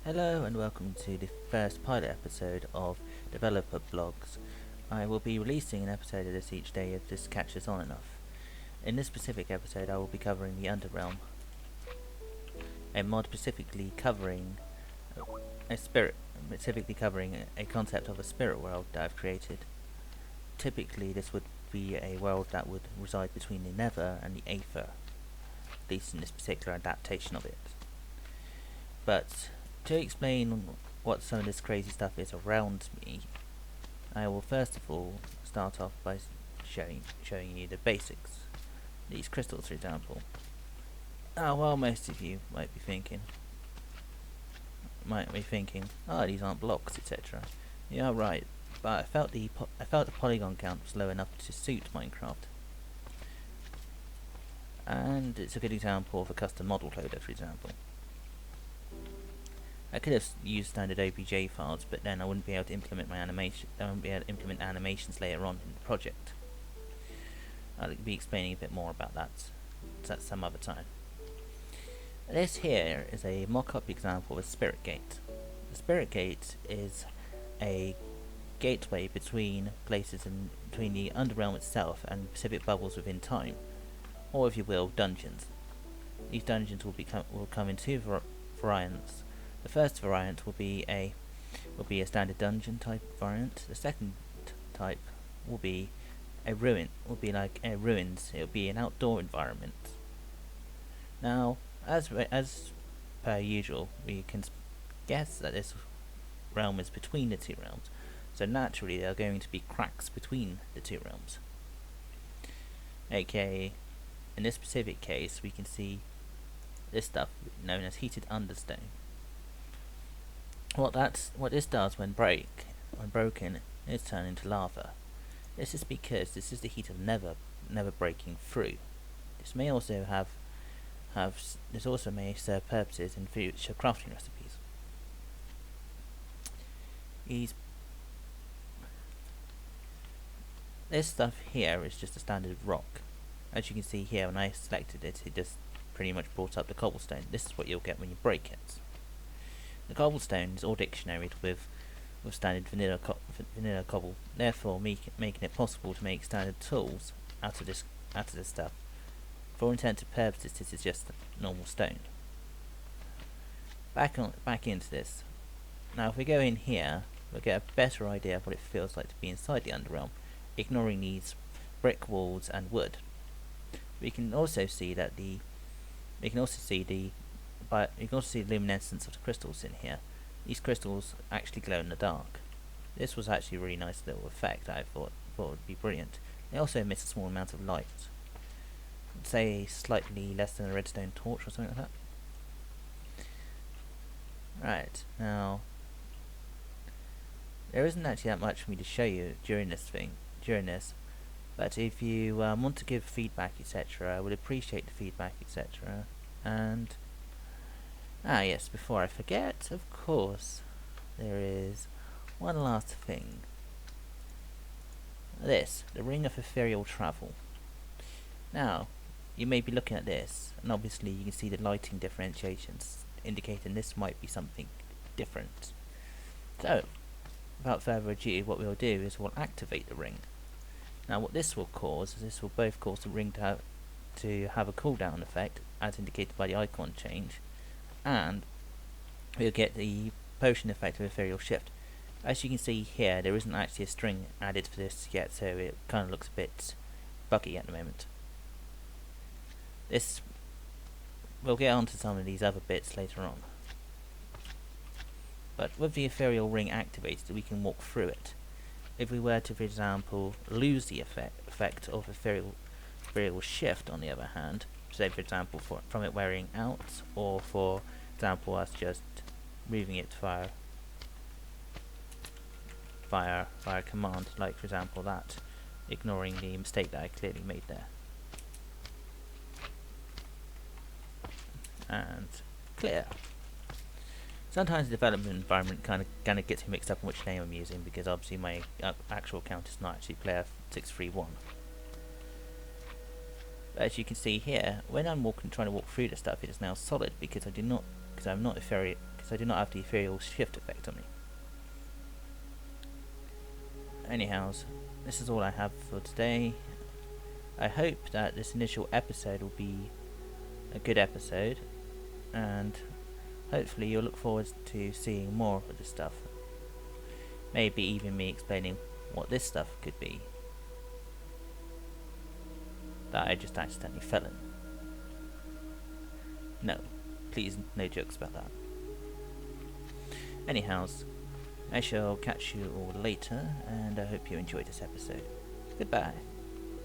Hello and welcome to the first pilot episode of Developer Blogs. I will be releasing an episode of this each day if this catches on enough. In this specific episode I will be covering the Underrealm, a mod specifically covering a concept of a spirit world that I've created. Typically this would be a world that would reside between the Nether and the Aether, at least in this particular adaptation of it. But to explain what some of this crazy stuff is around me, I will first of all start off by showing you the basics. These crystals, for example. Well, most of you might be thinking, oh, these aren't blocks, etc. Yeah, right. But I felt the polygon count was low enough to suit Minecraft, and it's a good example of a custom model loader, for example. I could have used standard OBJ files, but then I wouldn't be able to implement my animation. I wouldn't be able to implement animations later on in the project. I'll be explaining a bit more about that some other time. This here is a mock-up example of a spirit gate. The spirit gate is a gateway between places and between the Underrealm itself and specific bubbles within time, or if you will, dungeons. These dungeons will come in two variants. The first variant will be a standard dungeon type variant. The second type will be like a ruins. It will be an outdoor environment. Now, as per usual, we can guess that this realm is between the two realms. So naturally, there are going to be cracks between the two realms. AKA, in this specific case, we can see this stuff known as heated understone. What this does when broken is turn into lava. This is because this is the heat of never breaking through. This may also may serve purposes in future crafting recipes. This stuff here is just a standard rock. As you can see here, when I selected it, it just pretty much brought up the cobblestone. This is what you'll get when you break it. The cobblestone is all dictionaried with standard vanilla cobble, therefore making it possible to make standard tools out of this stuff. For all intents and purposes, this is just normal stone. Back into this. Now, if we go in here, we'll get a better idea of what it feels like to be inside the Underrealm, ignoring these brick walls and wood. We can also see the luminescence of the crystals in here. These crystals actually glow in the dark. This was actually a really nice little effect that I thought would be brilliant. They also emit a small amount of light. I'd say slightly less than a redstone torch or something like that. Right, now there isn't actually that much for me to show you during this, but if you want to give feedback, etc., I would appreciate the feedback, etc. And yes, before I forget, of course, there is one last thing. The Ring of Ethereal Travel. Now, you may be looking at this, and obviously you can see the lighting differentiations, indicating this might be something different. So, without further ado, what we'll do is we'll activate the ring. Now, what this will cause is this will both cause the ring to have a cooldown effect, as indicated by the icon change, and we'll get the potion effect of Ethereal Shift. As you can see here, there isn't actually a string added for this yet, so it kind of looks a bit buggy at the moment. We'll get onto some of these other bits later on. But with the ethereal ring activated, we can walk through it. If we were to, for example, lose the effect of ethereal shift, on the other hand, say for example from it wearing out, or for example us just moving it via command, like for example that, ignoring the mistake that I clearly made there. And clear. Sometimes the development environment kind of gets me mixed up on which name I'm using, because obviously my actual account is not actually player 631. But as you can see here, when I'm trying to walk through the stuff, it is now solid because I'm not because I do not have the ethereal shift effect on me. Anyhows, this is all I have for today. I hope that this initial episode will be a good episode, and hopefully you'll look forward to seeing more of this stuff. Maybe even me explaining what this stuff could be that I just accidentally fell in. No, please, no jokes about that. Anyhows, I shall catch you all later, and I hope you enjoyed this episode. Goodbye.